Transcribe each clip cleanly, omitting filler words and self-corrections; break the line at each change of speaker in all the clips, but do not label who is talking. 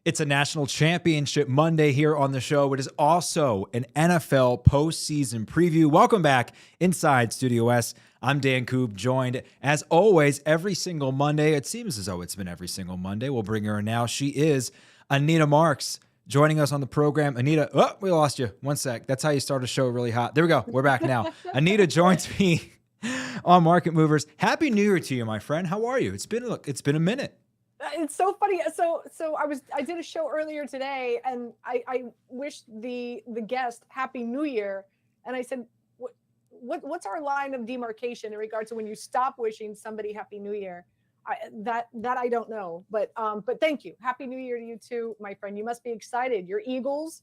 It's a national championship Monday here on the show. It is also an NFL postseason preview. Welcome back inside Studio S. I'm Dan Koob, joined as always every single Monday. It seems as though it's been every single Monday. We'll bring her in now. She is Anita Marks joining us on the program. Anita, oh, we lost you. One sec. That's how you start a show really hot. There we go. We're back now. Anita joins me on Market Movers. Happy New Year to you, my friend. How are you? It's been a minute.
It's so funny. So I did a show earlier today, and I wished the guest Happy New Year, and I said, what's our line of demarcation in regard to when you stop wishing somebody Happy New Year? That I don't know, but thank you. Happy New Year to you too, my friend. You must be excited. Your Eagles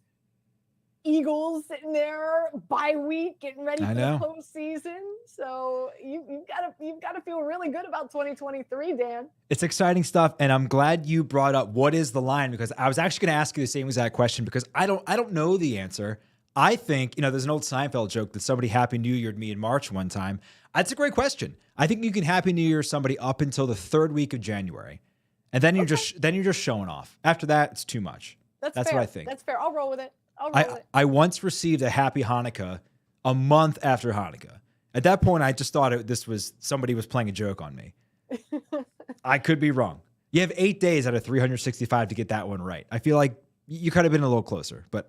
sitting there bye week, getting ready for the postseason. So you've got to feel really good about 2023, Dan.
It's exciting stuff, and I'm glad you brought up what is the line, because I was actually going to ask you the same exact question, because I don't know the answer. I think, there's an old Seinfeld joke that somebody Happy New Year'd me in March one time. That's a great question. I think you can Happy New Year somebody up until the third week of January, and then you're just showing off. After that, it's too much. That's
fair.
what I think.
That's fair. I'll roll with it.
I once received a Happy Hanukkah a month after Hanukkah. At that point, I just thought somebody was playing a joke on me. I could be wrong. You have 8 days out of 365 to get that one right. I feel like you could have been a little closer, but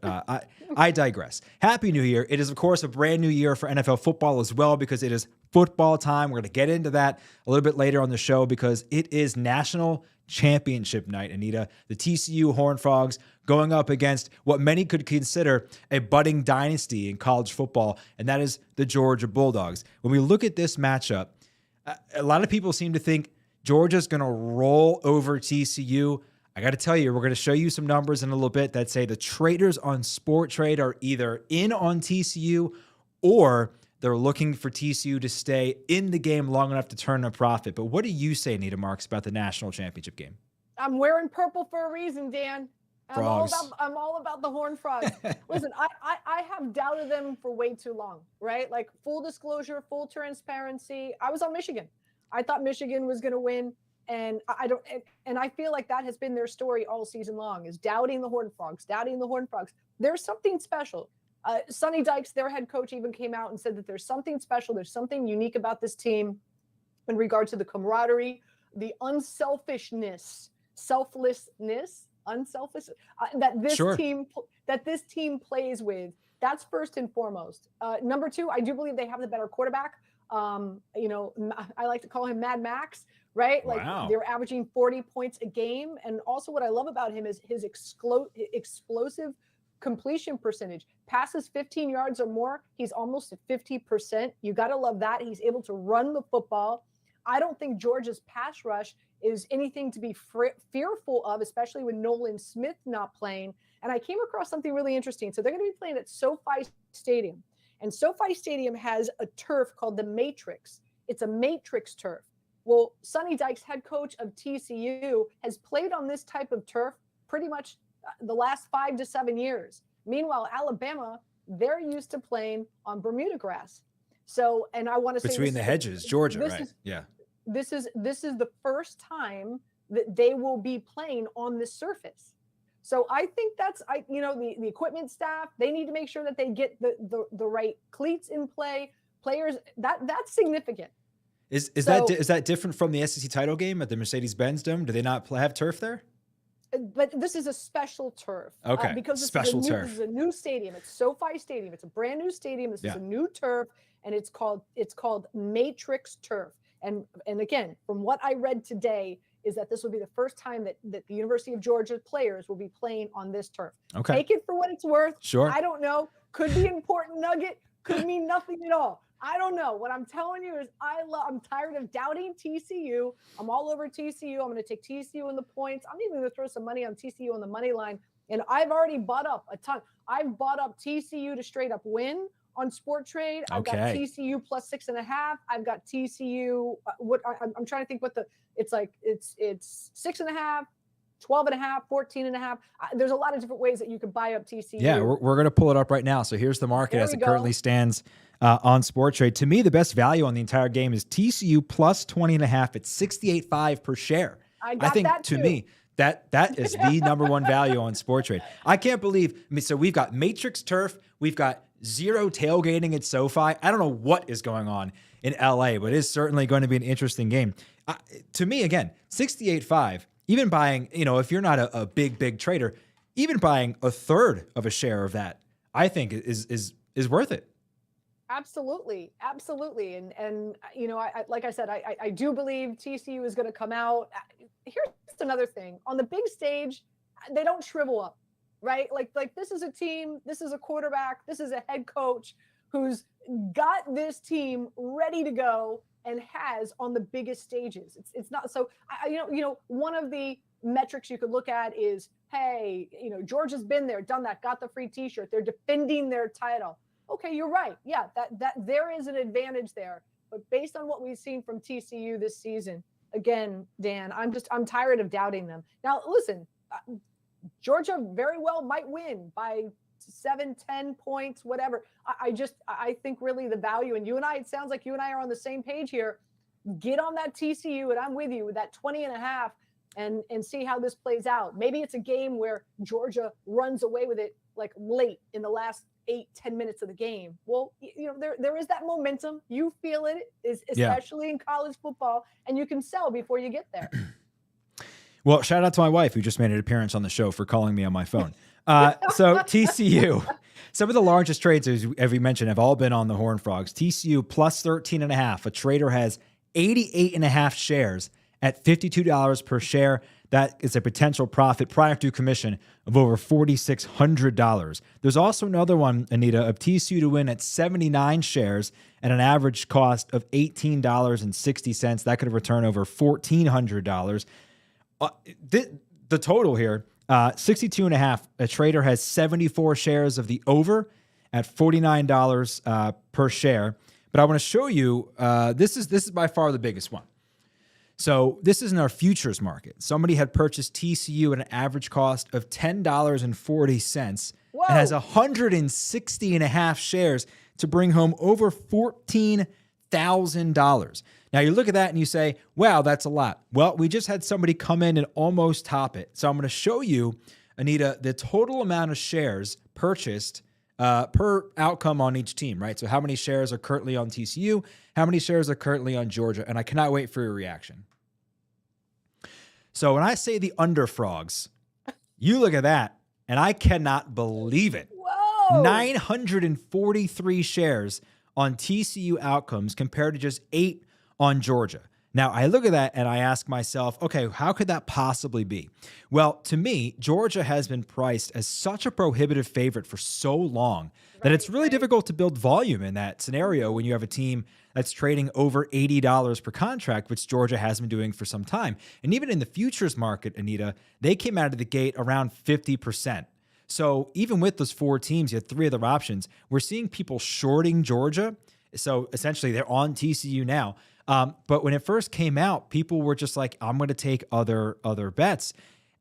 I digress. Happy New Year. It is, of course, a brand new year for NFL football as well, because it is football time. We're going to get into that a little bit later on the show, because it is National Championship night, Anita. The TCU Horned Frogs going up against what many could consider a budding dynasty in college football, and that is the Georgia Bulldogs. When we look at this matchup, a lot of people seem to think Georgia's going to roll over TCU. I got to tell you, we're going to show you some numbers in a little bit that say the traders on Sporttrade are either in on TCU or they're looking for TCU to stay in the game long enough to turn a profit. But what do you say, Anita Marks, about the national championship game?
I'm wearing purple for a reason, Dan. I'm
Frogs.
all about the Horned Frogs. Listen, I have doubted them for way too long, right? Like, full disclosure, full transparency. I was on Michigan. I thought Michigan was going to win. And I don't, and I feel like that has been their story all season long, is doubting the Horned Frogs, doubting the Horned Frogs. There's something special. Sonny Dykes, their head coach, even came out and said that there's something special. There's something unique about this team in regard to the camaraderie, the unselfishness, unselfish that this team plays with. That's first and foremost. Number two, I do believe they have the better quarterback. You know, I like to call him Mad Max, right? Like they're averaging 40 points a game. And also what I love about him is his explosive completion percentage. Passes 15 yards or more, he's almost at 50%. You got to love that. He's able to run the football. I don't think Georgia's pass rush is anything to be fearful of, especially with Nolan Smith not playing. And I came across something really interesting. So they're going to be playing at SoFi Stadium. And SoFi Stadium has a turf called the Matrix. It's a matrix turf. Well, Sonny Dykes, head coach of TCU, has played on this type of turf pretty much the last 5 to 7 years. Meanwhile, Alabama, they're used to playing on Bermuda grass. So, and I want to say
between the hedges, Georgia, right?
Yeah. This is the first time that they will be playing on this surface. So I think that's, the equipment staff, they need to make sure that they get the right cleats in play. Players, that's significant.
Is that different from the SEC title game at the Mercedes-Benz Dome? Do they not have turf there?
But this is a special turf.
Okay,
because
this is
a new stadium. It's SoFi Stadium. It's a brand new stadium. This is a new turf, and it's called Matrix Turf. And again, from what I read today, is that this will be the first time that the University of Georgia players will be playing on this turf.
Okay.
Take it for what it's worth.
Sure.
I don't know. Could be an important nugget. Could mean nothing at all. I don't know. What I'm telling you is I'm tired of doubting TCU. I'm all over TCU. I'm going to take TCU in the points. I'm even going to throw some money on TCU on the money line. And I've already bought up a ton. I've bought up TCU to straight up win on Sporttrade. I've got TCU plus 6.5. I've got TCU. I'm trying to think what it's 6.5. 12.5, 14.5. There's a lot of different ways that you could buy up TCU.
Yeah, we're going to pull it up right now. So here's the market as it currently stands on Sporttrade. To me, the best value on the entire game is TCU plus 20.5 at 68.5 per share.
I think that
to me, that is the number one value on Sporttrade. I can't believe. So we've got Matrix Turf. We've got zero tailgating at SoFi. I don't know what is going on in LA, but it's certainly going to be an interesting game. To me, again, 68.5. Even buying, if you're not a big trader, even buying a third of a share of that, I think is worth it.
Absolutely. And like I said, I do believe TCU is going to come out. Here's another thing. On the big stage, they don't shrivel up, right? Like this is a team, this is a quarterback, this is a head coach who's got this team ready to go and has on the biggest stages. It's not so. One of the metrics you could look at is, hey, Georgia's been there, done that, got the free T-shirt. They're defending their title. Okay, you're right. Yeah, that there is an advantage there. But based on what we've seen from TCU this season, again, Dan, I'm tired of doubting them. Now, listen, Georgia very well might win by 7, 10 points, whatever. I think really the value, and it sounds like you and I are on the same page here. Get on that TCU, and I'm with you with that 20.5 and see how this plays out. Maybe it's a game where Georgia runs away with it like late in the last 8-10 minutes of the game. Well, there is that momentum. You feel it, especially in college football, and you can sell before you get there.
Well, shout out to my wife who just made an appearance on the show for calling me on my phone. So TCU, some of the largest trades, as we mentioned, have all been on the Horned Frogs. TCU plus 13.5. A trader has 88.5 shares at $52 per share. That is a potential profit prior to commission of over $4,600. There's also another one, Anita, of TCU to win at 79 shares at an average cost of $18.60. That could have returned over $1,400. The total here, 62.5. A trader has 74 shares of the over at $49 per share. But I want to show you, this is by far the biggest one. So this is in our futures market. Somebody had purchased TCU at an average cost of $10.40 and has 160.5 shares to bring home over $14,000. Now you look at that and you say, wow, that's a lot. Well, we just had somebody come in and almost top it. So I'm going to show you, Anita, the total amount of shares purchased per outcome on each team, right? So how many shares are currently on TCU? How many shares are currently on Georgia? And I cannot wait for your reaction. So when I say the underfrogs, you look at that and I cannot believe it.
Whoa.
943 shares on TCU outcomes compared to just 8 on Georgia. Now, I look at that and I ask myself, okay, how could that possibly be? Well, to me, Georgia has been priced as such a prohibitive favorite for so long that it's really difficult to build volume in that scenario when you have a team that's trading over $80 per contract, which Georgia has been doing for some time. And even in the futures market, Anita, they came out of the gate around 50%. So even with those 4 teams, you had 3 other options. We're seeing people shorting Georgia. So essentially they're on TCU now. But when it first came out, people were just like, I'm going to take other bets.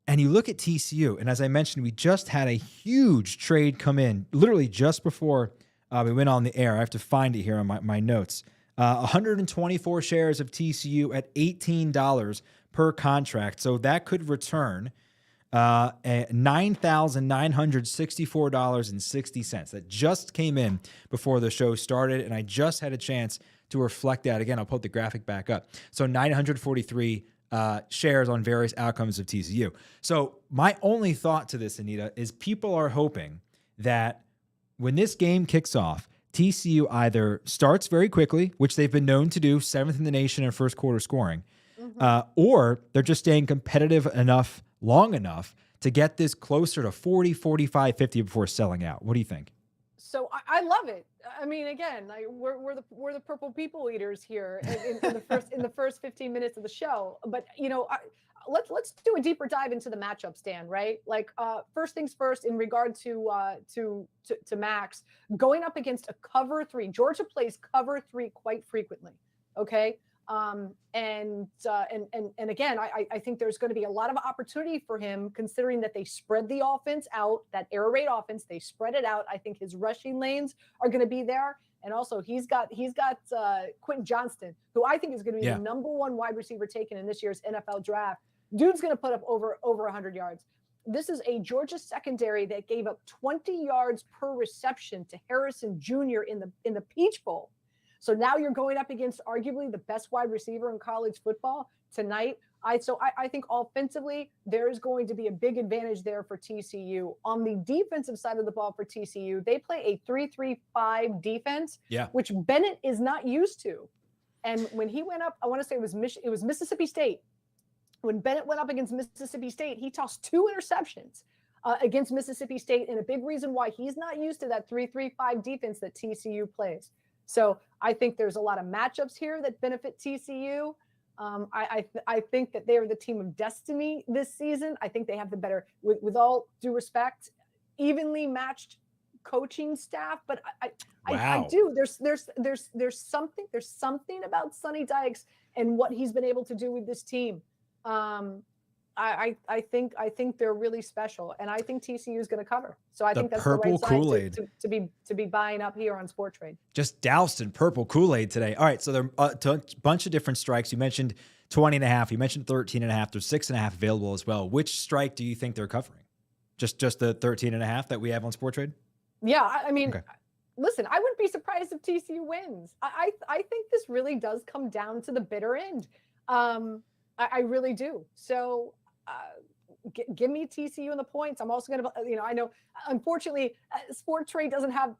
And you look at TCU, and as I mentioned, we just had a huge trade come in, literally just before we went on the air. I have to find it here on my notes. 124 shares of TCU at $18 per contract. So that could return $9,964.60. That just came in before the show started, and I just had a chance to reflect that. Again, I'll put the graphic back up. So 943 shares on various outcomes of TCU. So my only thought to this, Anita, is people are hoping that when this game kicks off, TCU either starts very quickly, which they've been known to do, 7th in the nation in first quarter scoring, or they're just staying competitive enough, long enough to get this closer to 40, 45, 50 before selling out. What do you think?
So I love it. I mean, again, we're the purple people eaters here in the first 15 minutes of the show. But let's do a deeper dive into the matchup, Stan. Right? Like first things first, in regard to Max going up against a cover 3. Georgia plays cover 3 quite frequently. Okay. And again, I think there's going to be a lot of opportunity for him, considering that they spread the offense out, that air raid offense, they spread it out. I think his rushing lanes are going to be there. And also he's got Quentin Johnston, who I think is going to be the number 1 wide receiver taken in this year's NFL draft. Dude's going to put up over 100 yards. This is a Georgia secondary that gave up 20 yards per reception to Harrison Jr. in the Peach Bowl. So now you're going up against arguably the best wide receiver in college football tonight. I think offensively, there is going to be a big advantage there for TCU. On the defensive side of the ball for TCU, they play a 3-3-5 defense, which Bennett is not used to. And when he went up, I want to say it was Mississippi State. When Bennett went up against Mississippi State, he tossed 2 interceptions against Mississippi State, and a big reason why he's not used to that 3-3-5 defense that TCU plays. So I think there's a lot of matchups here that benefit TCU. I think that they are the team of destiny this season. I think they have the better, with all due respect, evenly matched coaching staff. But I do. There's something about Sonny Dykes and what he's been able to do with this team. I think they're really special, and I think TCU is going to cover. So I think that's
purple
the right
Kool-Aid
side to be buying up here on Sporttrade.
Just doused in purple Kool-Aid today. All right, so there are a bunch of different strikes. You mentioned 20.5. You mentioned 13.5. There's 6.5 available as well. Which strike do you think they're covering? Just the 13.5 that we have on Sporttrade?
Yeah, I mean, listen, I wouldn't be surprised if TCU wins. I think this really does come down to the bitter end. I really do. So. Give me TCU in the points. I'm also going to, I know, unfortunately, Sporttrade doesn't have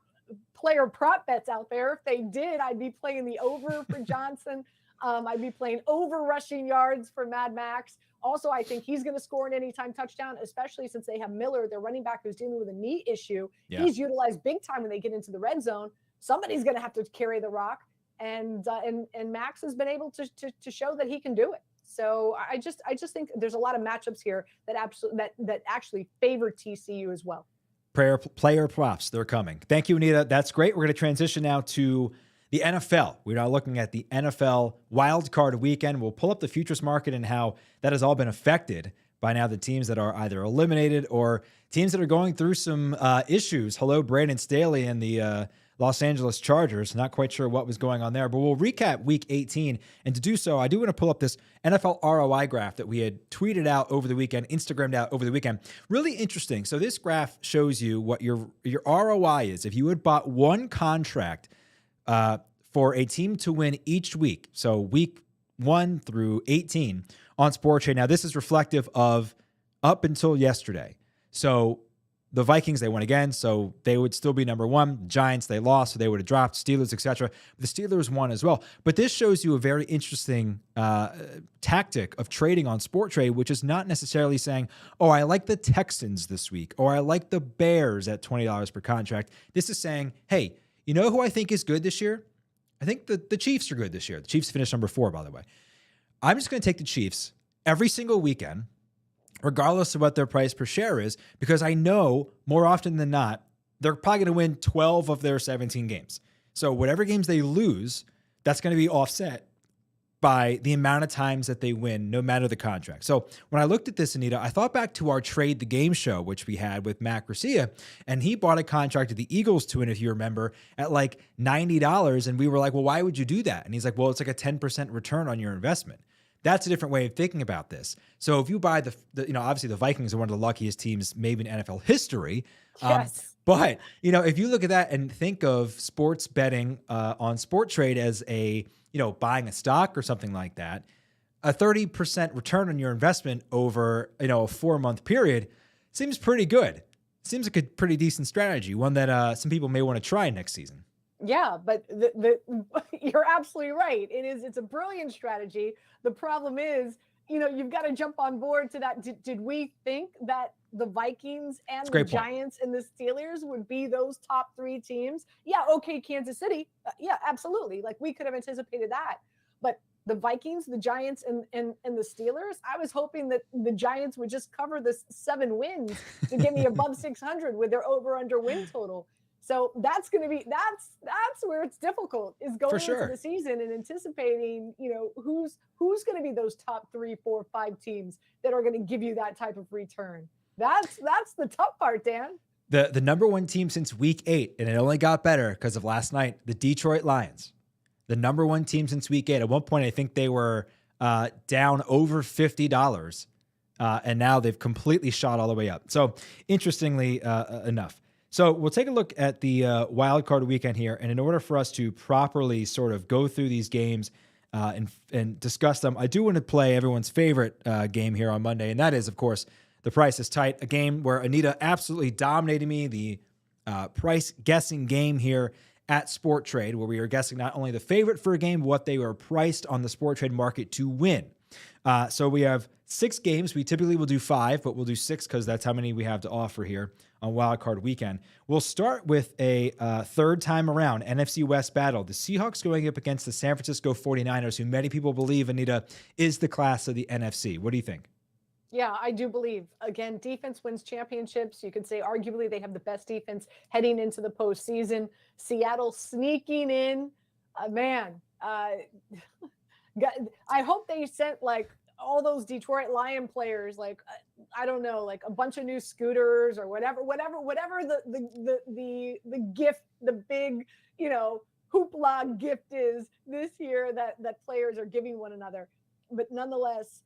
player prop bets out there. If they did, I'd be playing the over for Johnson. I'd be playing over rushing yards for Mad Max. Also, I think he's going to score an anytime touchdown, especially since they have Miller, their running back, who's dealing with a knee issue. Yeah. He's utilized big time when they get into the red zone. Somebody's going to have to carry the rock, and Max has been able to show that he can do it. So I just think there's a lot of matchups here that actually favor TCU as well.
Player props, they're coming. Thank you, Anita. That's great. We're going to transition now to the NFL. We're now looking at the NFL wildcard weekend. We'll pull up the futures market and how that has all been affected by now the teams that are either eliminated or teams that are going through some issues. Hello, Brandon Staley in the Los Angeles Chargers. Not quite sure what was going on there, but we'll recap week 18. And to do so, I do want to pull up this NFL ROI graph that we had tweeted out over the weekend, Instagrammed out over the weekend. Really interesting. So this graph shows you what your ROI is. If you had bought one contract for a team to win each week, so week 1 through 18 on Sporttrade. Now, this is reflective of up until yesterday. So the Vikings, they won again, so they would still be number 1. Giants, they lost, so they would have dropped. Steelers, etc. The Steelers won as well. But this shows you a very interesting tactic of trading on Sporttrade, which is not necessarily saying, oh, I like the Texans this week, or I like the Bears at $20 per contract. This is saying, hey, you know who I think is good this year? I think the Chiefs are good this year. The Chiefs finished number 4, by the way. I'm just going to take the Chiefs every single weekend, regardless of what their price per share is, because I know more often than not, they're probably going to win 12 of their 17 games. So whatever games they lose, that's going to be offset by the amount of times that they win, no matter the contract. So when I looked at this, Anita, I thought back to our Trade the Game show, which we had with Matt Garcia, and he bought a contract to the Eagles to win, if you remember, at like $90. And we were like, well, why would you do that? And he's like, well, it's like a 10% return on your investment. That's a different way of thinking about this. So if you buy obviously the Vikings are one of the luckiest teams maybe in NFL history.
Yes.
But, if you look at that and think of sports betting on Sporttrade as buying a stock or something like that, a 30% return on your investment over, a 4-month period seems pretty good. Seems like a pretty decent strategy, one that some people may want to try next season.
Yeah, but you're absolutely right. It's a brilliant strategy. The problem is, you've got to jump on board to that. Did we think that the Vikings and the Giants and the Steelers would be those top 3 teams? Yeah, okay, Kansas City. Yeah, absolutely. Like, we could have anticipated that. But the Vikings, the Giants, and the Steelers, I was hoping that the Giants would just cover the 7 wins to get me above 600 with their over-under win total. So that's going to be that's where it's difficult, is going into the season and anticipating, who's going to be those top 3, 4, 5 teams that are going to give you that type of return. That's the tough part, Dan.
The number 1 team since week 8, and it only got better because of last night, the Detroit Lions. The number 1 team since week 8. At one point, I think they were down over $50, and now they've completely shot all the way up. So interestingly enough. So we'll take a look at the wild card weekend here. And in order for us to properly sort of go through these games and discuss them, I do want to play everyone's favorite game here on Monday. And that is, of course, The Price is Tight, a game where Anita absolutely dominated me, the price guessing game here at Sporttrade, where we are guessing not only the favorite for a game, but what they were priced on the Sporttrade market to win. So we have 6 games. We typically will do 5, but we'll do 6 because that's how many we have to offer here on Wild Card Weekend. We'll start with a third time around NFC West battle. The Seahawks going up against the San Francisco 49ers, who many people believe, Anita, is the class of the NFC. What do you think?
Yeah, I do believe. Again, defense wins championships. You could say arguably they have the best defense heading into the postseason. Seattle sneaking in. I hope they sent like all those Detroit Lion players, like I don't know, like a bunch of new scooters or whatever the gift, the big, hoopla gift is this year that players are giving one another. But nonetheless,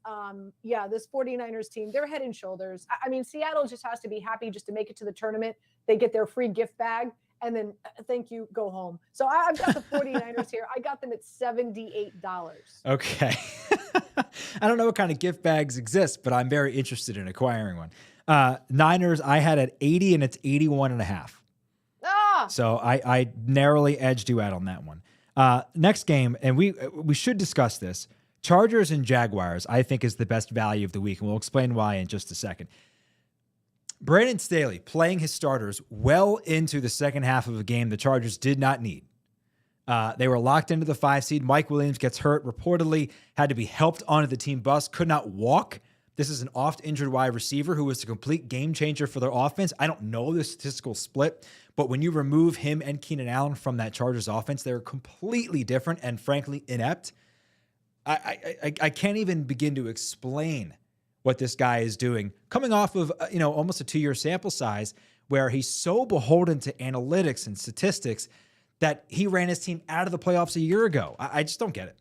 this 49ers team, they're head and shoulders. I mean, Seattle just has to be happy just to make it to the tournament. They get their free gift bag, and then thank you, go home. So I've got the 49ers here. I got them at $78.
Okay. I don't know what kind of gift bags exist, but I'm very interested in acquiring one. Niners, I had at 80, and it's 81.5. So I narrowly edged you out on that one. Next game, and we should discuss this. Chargers and Jaguars, I think, is the best value of the week, and we'll explain why in just a second. Brandon Staley playing his starters well into the second half of a game the Chargers did not need. They were locked into the 5 seed. Mike Williams gets hurt, reportedly had to be helped onto the team bus, could not walk. This is an oft-injured wide receiver who was a complete game changer for their offense. I don't know the statistical split, but when you remove him and Keenan Allen from that Chargers offense, they're completely different and frankly inept. I can't even begin to explain what this guy is doing, coming off of almost a 2-year sample size where he's so beholden to analytics and statistics that he ran his team out of the playoffs a year ago. I just don't get it.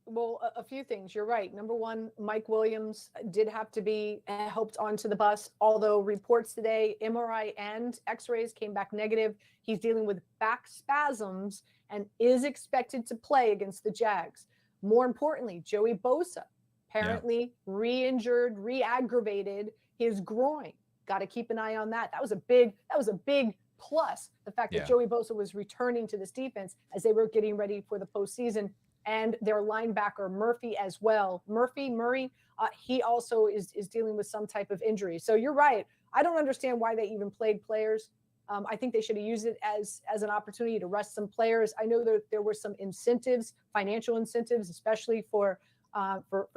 Well, a few things. You're right. Number one, Mike Williams did have to be helped onto the bus, although reports today, MRI and x-rays came back negative. He's dealing with back spasms and is expected to play against the Jags. More importantly, Joey Bosa, apparently re-injured, re-aggravated his groin. Got to keep an eye on that. That was a big plus, the fact that Joey Bosa was returning to this defense as they were getting ready for the postseason. And their linebacker Murray, he also is dealing with some type of injury. So you're right. I don't understand why they even played players. I think they should have used it as an opportunity to rest some players. I know there were some incentives, financial incentives, especially for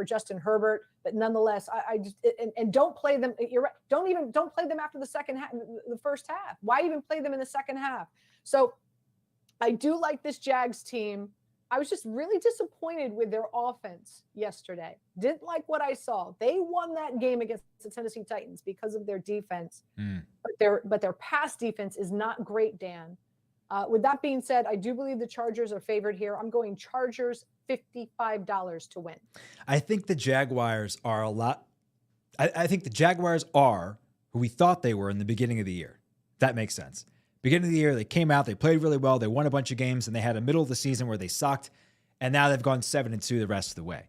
Justin Herbert. But nonetheless, I just and don't play them. You're right. Don't play them after the second half, the first half. Why even play them in the second half? So I do like this Jags team. I was just really disappointed with their offense yesterday. Didn't like what I saw. They won that game against the Tennessee Titans because of their defense, but their pass defense is not great, Dan. With that being said, I do believe the Chargers are favored here. I'm going Chargers $55 to win.
I think the Jaguars are I think the Jaguars are who we thought they were in the beginning of the year. That makes sense. Beginning of the year, they came out, they played really well, they won a bunch of games, and they had a middle of the season where they sucked, and now they've gone 7-2 the rest of the way.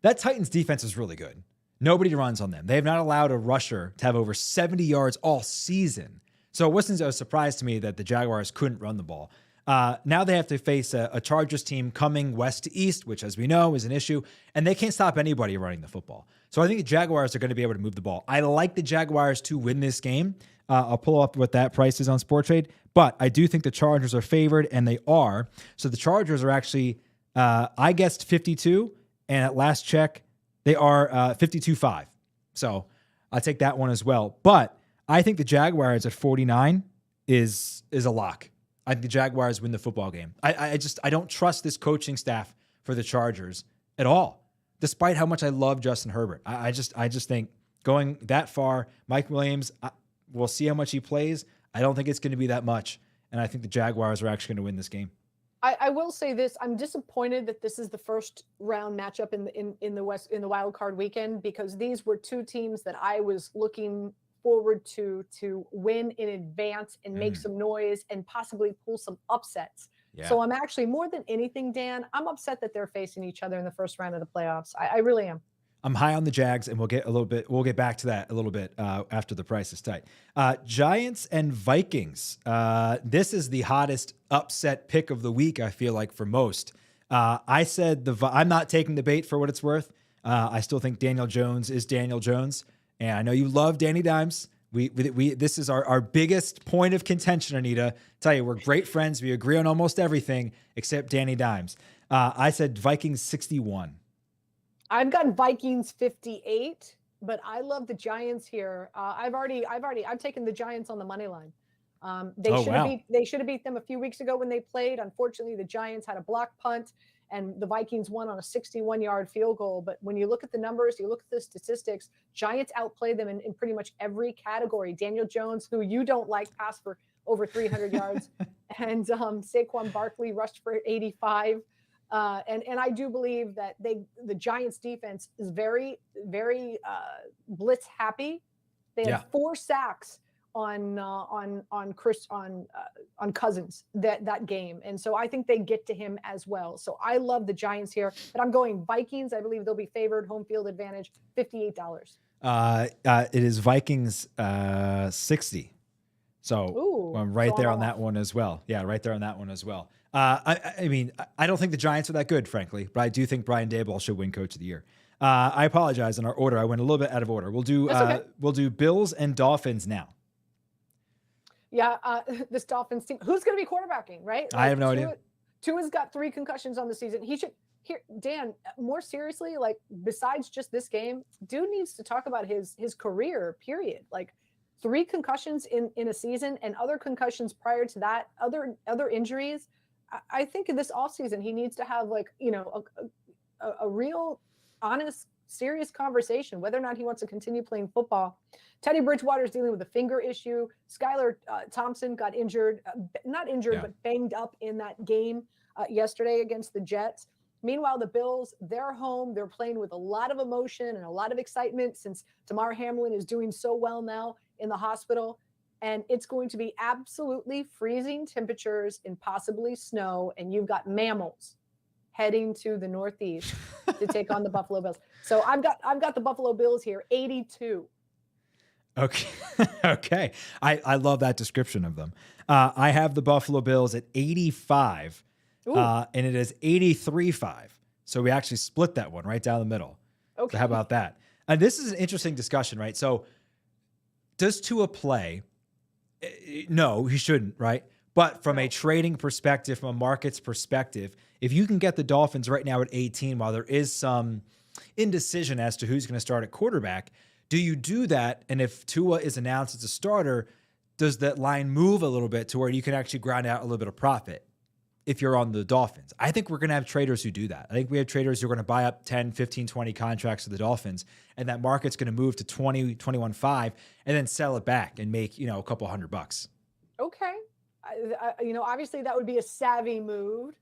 That Titans defense is really good. Nobody runs on them. They have not allowed a rusher to have over 70 yards all season. So it wasn't a surprise to me that the Jaguars couldn't run the ball. Now they have to face a Chargers team coming west to east, which, as we know, is an issue, and they can't stop anybody running the football. So I think the Jaguars are going to be able to move the ball. I like the Jaguars to win this game. I'll pull up what that price is on Sporttrade, but I do think the Chargers are favored, and they are. So the Chargers are actually, I guessed 52, and at last check, they are 52.5. So I'll take that one as well. But I think the Jaguars at 49 is a lock. I think the Jaguars win the football game. I don't trust this coaching staff for the Chargers at all, despite how much I love Justin Herbert. I just think going that far, Mike Williams, we'll see how much he plays. I don't think it's going to be that much, and I think the Jaguars are actually going to win this game.
I will say this: I'm disappointed that this is the first round matchup in the wild card weekend, because these were two teams that I was looking forward to win in advance and make some noise and possibly pull some upsets. Yeah. So I'm actually, more than anything, Dan, I'm upset that they're facing each other in the first round of the playoffs. I really am.
I'm high on the Jags, and we'll get back to that a little bit after the price is tight. Giants and Vikings. This is the hottest upset pick of the week, I feel like, for most. I said I'm not taking the bait for what it's worth. I still think Daniel Jones is Daniel Jones, and I know you love Danny Dimes. This is our biggest point of contention, Anita. Tell you, we're great friends. We agree on almost everything except Danny Dimes. I said Vikings 61.
I've got Vikings 58, but I love the Giants here. I've taken the Giants on the money line. They should have beat them a few weeks ago when they played. Unfortunately, the Giants had a block punt, and the Vikings won on a 61-yard field goal. But when you look at the numbers, you look at the statistics, Giants outplayed them in pretty much every category. Daniel Jones, who you don't like, passed for over 300 yards, and Saquon Barkley rushed for 85. And I do believe that the Giants defense is very, very blitz happy. They had 4 sacks on Cousins that game, and so I think they get to him as well. So I love the Giants here, but I'm going Vikings. I believe they'll be favored, home field advantage, $58.
It is Vikings 60. So I'm right there on that one as well. Yeah, right there on that one as well. I mean, I don't think the Giants are that good, frankly, but I do think Brian Daboll should win Coach of the Year. I apologize in our order. I went a little bit out of order. We'll do Bills and Dolphins now.
Yeah, this Dolphins team. Who's going to be quarterbacking, right? Like,
I have no idea.
Tua's got 3 concussions on the season. He should. Here, Dan, more seriously, like, besides just this game, dude needs to talk about his career, period. Like, 3 concussions in a season, and other concussions prior to that, other injuries. I think in this offseason, he needs to have, like, a real honest serious conversation whether or not he wants to continue playing football. Teddy Bridgewater is dealing with a finger issue. Skylar Thompson got injured, not injured, but banged up in that game yesterday against the Jets. Meanwhile, the Bills, they're home. They're playing with a lot of emotion and a lot of excitement since Damar Hamlin is doing so well now in the hospital. And it's going to be absolutely freezing temperatures and possibly snow. And you've got mammals heading to the Northeast to take on the Buffalo Bills. So I've got the Buffalo Bills here, 82.
Okay. Okay. I love that description of them. I have the Buffalo Bills at 85. And it is 83-5. So we actually split that one right down the middle. Okay. So how about that? And this is an interesting discussion, right? So does Tua play? No, he shouldn't, right? But from a trading perspective, from a market's perspective, if you can get the Dolphins right now at 18, while there is some indecision as to who's going to start at quarterback, do you do that? And if Tua is announced as a starter, does that line move a little bit to where you can actually grind out a little bit of profit if you're on the Dolphins? I think we're going to have traders who do that. I think we have traders who are going to buy up 10, 15, 20 contracts for the Dolphins, and that market's going to move to 20, 21.5, and then sell it back and make, a couple $100.
Okay. Obviously that would be a savvy move.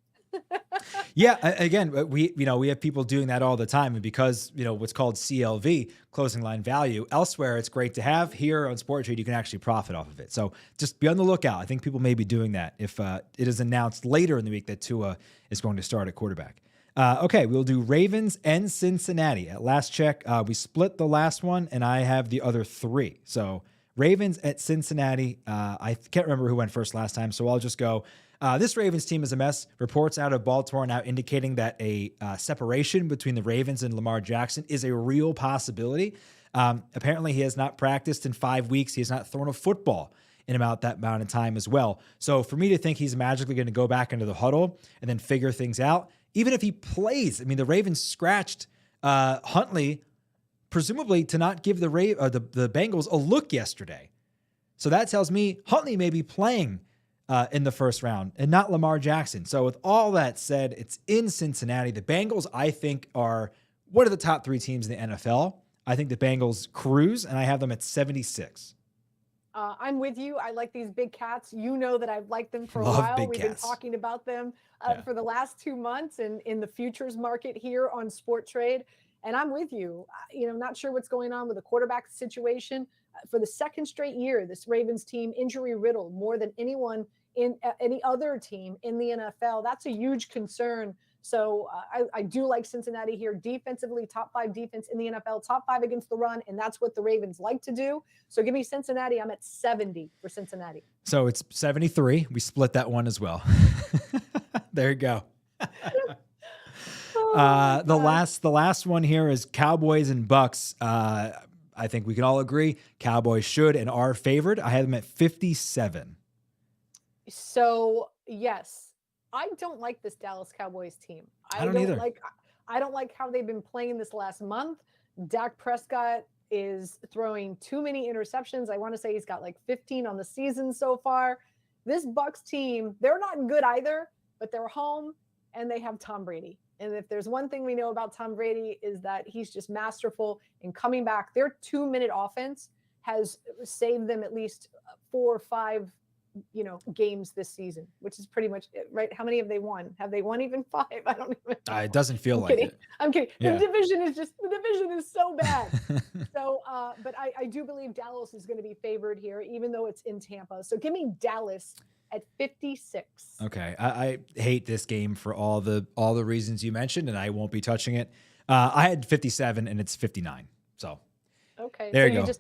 Yeah. Again, we have people doing that all the time. And because, what's called CLV, closing line value, elsewhere, it's great to have. Here on Sporttrade, you can actually profit off of it. So just be on the lookout. I think people may be doing that if it is announced later in the week that Tua is going to start at quarterback. Okay, we'll do Ravens and Cincinnati. At last check, we split the last one, and I have the other three. So Ravens at Cincinnati. I can't remember who went first last time, so I'll just go. This Ravens team is a mess. Reports out of Baltimore now indicating that a separation between the Ravens and Lamar Jackson is a real possibility. Apparently, he has not practiced in 5 weeks. He has not thrown a football in about that amount of time as well. So for me to think he's magically going to go back into the huddle and then figure things out, even if he plays, the Ravens scratched Huntley, presumably to not give the Bengals a look yesterday. So that tells me Huntley may be playing in the first round and not Lamar Jackson. So with all that said, it's in Cincinnati. The Bengals, I think, are one of the top 3 teams in the NFL. I think the Bengals cruise, and I have them at 76.
I'm with you. I like these big cats. You know that I've liked them for a while. We've been talking about them for the last 2 months and in the futures market here on Sporttrade. And I'm with you. Not sure what's going on with the quarterback situation. For the second straight year, this Ravens team injury riddled more than anyone in any other team in the NFL. That's a huge concern. So I do like Cincinnati here. Defensively, top 5 defense in the NFL, top 5 against the run, and that's what the Ravens like to do. So give me Cincinnati. I'm at 70 for Cincinnati.
So it's 73. We split that one as well. There you go. The last one here is Cowboys and Bucks. I think we can all agree Cowboys should and are favored. I have them at 57.
So yes, I don't like this Dallas Cowboys team.
I don't either.
I don't like how they've been playing this last month. Dak Prescott is throwing too many interceptions. I want to say he's got like 15 on the season so far. This Bucks team, they're not good either, but they're home and they have Tom Brady. And if there's one thing we know about Tom Brady is that he's just masterful in coming back. Their 2-minute offense has saved them at least 4 or 5, games this season, which is pretty much it, right? How many have they won? Have they won even 5? I don't even know.
It doesn't feel like it.
I'm kidding.
Yeah.
The division is so bad. So, but I do believe Dallas is going to be favored here, even though it's in Tampa. So give me Dallas at 56.
Okay. I hate this game for all the reasons you mentioned, and I won't be touching it. I had 57 and it's 59. So
okay.
There you go.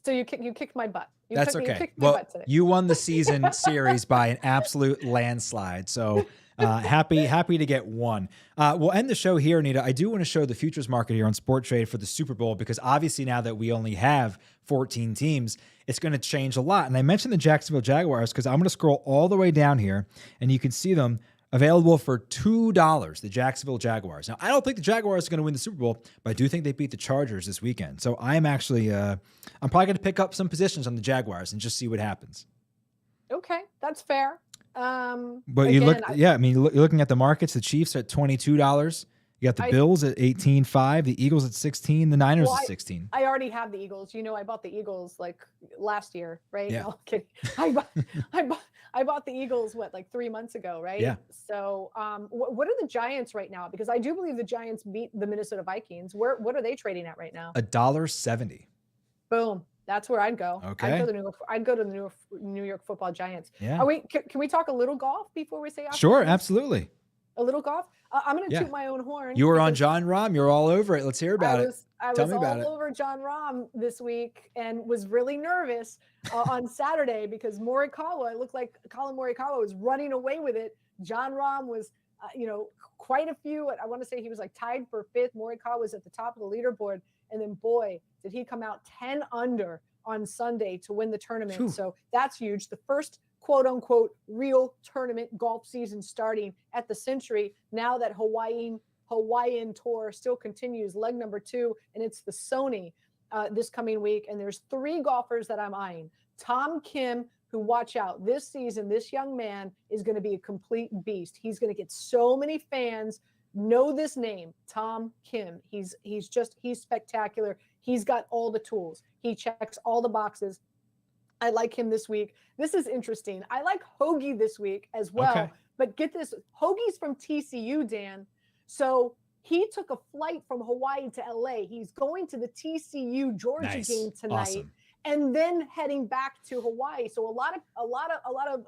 So you kicked my butt.
That's okay. Well, you won the season series by an absolute landslide. So happy to get one. We'll end the show here, Anita. I do want to show the futures market here on Sporttrade for the Super Bowl, because obviously now that we only have 14 teams, it's going to change a lot. And I mentioned the Jacksonville Jaguars because I'm going to scroll all the way down here and you can see them available for $2, the Jacksonville Jaguars. Now, I don't think the Jaguars are going to win the Super Bowl, but I do think they beat the Chargers this weekend. So I'm actually, I'm probably going to pick up some positions on the Jaguars and just see what happens.
Okay, that's fair.
But again, you're looking at the markets. The Chiefs are at $22. You You got the Bills at 18-5, the Eagles at 16, the Niners at 16.
I already have the Eagles. I bought the Eagles like last year, right?
Yeah.
No, kidding. I bought the Eagles, like 3 months ago, right?
Yeah.
So what are the Giants right now? Because I do believe the Giants beat the Minnesota Vikings. What are they trading at right now?
$1.70.
Boom. That's where I'd go.
Okay.
I'd go to the New York Football Giants.
Yeah.
Oh, wait, can we talk a little golf before we say?
Sure, absolutely.
A little golf. I'm going to toot my own horn.
You were on John Rahm. You're all over it. Let's hear about it.
Tell me about it. I was all over John Rahm this week and was really nervous on Saturday because Morikawa, it looked like Colin Morikawa was running away with it. John Rahm was, quite a few. I want to say he was like tied for 5th. Morikawa was at the top of the leaderboard. And then, boy, did he come out 10 under on Sunday to win the tournament. Whew. So that's huge. The first quote unquote real tournament golf season starting at the Century. Now that Hawaiian tour still continues, leg number 2, and it's the Sony this coming week. And there's 3 golfers that I'm eyeing. Tom Kim, who, watch out, this season, this young man is going to be a complete beast. He's going to get so many fans. Know this name, Tom Kim. He's spectacular. He's got all the tools. He checks all the boxes. I like him this week. This is interesting. I like Hoagie this week as well. Okay. But get this, Hoagie's from TCU, Dan. So he took a flight from Hawaii to LA. He's going to the TCU Georgia game tonight. Awesome. And then heading back to Hawaii. So a lot of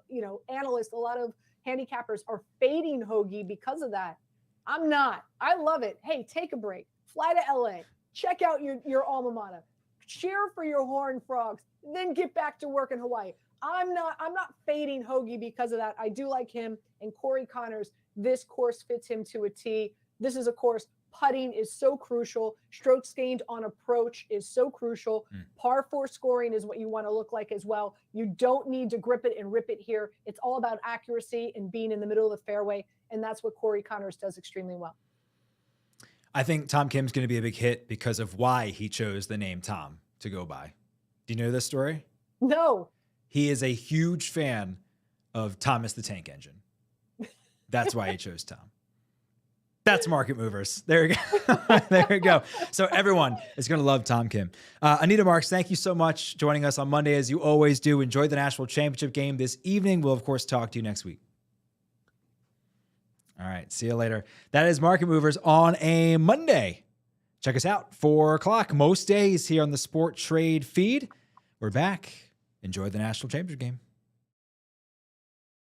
analysts, a lot of handicappers are fading Hoagie because of that. I'm not. I love it. Hey, take a break. Fly to LA. Check out your alma mater. Cheer for your Horned Frogs. Then get back to work in Hawaii. I'm not fading Hoagie because of that. I do like him. And Corey Connors, this course fits him to a T. This is a course. Putting is so crucial. Strokes gained on approach is so crucial. Par 4 scoring is what you want to look like as well. You don't need to grip it and rip it here. It's all about accuracy and being in the middle of the fairway. And that's what Corey Connors does extremely well.
I think Tom Kim's going to be a big hit because of why he chose the name Tom to go by. Do you know this story?
No.
He is a huge fan of Thomas the Tank Engine. That's why he chose Tom. That's Market Movers. There we go. There we go. So everyone is going to love Tom Kim. Anita Marks, thank you so much joining us on Monday, as you always do. Enjoy the National Championship game this evening. We'll, of course, talk to you next week. All right. See you later. That is Market Movers on a Monday. Check us out, 4 o'clock most days here on the Sport Trade feed. We're back. Enjoy the National Championship game.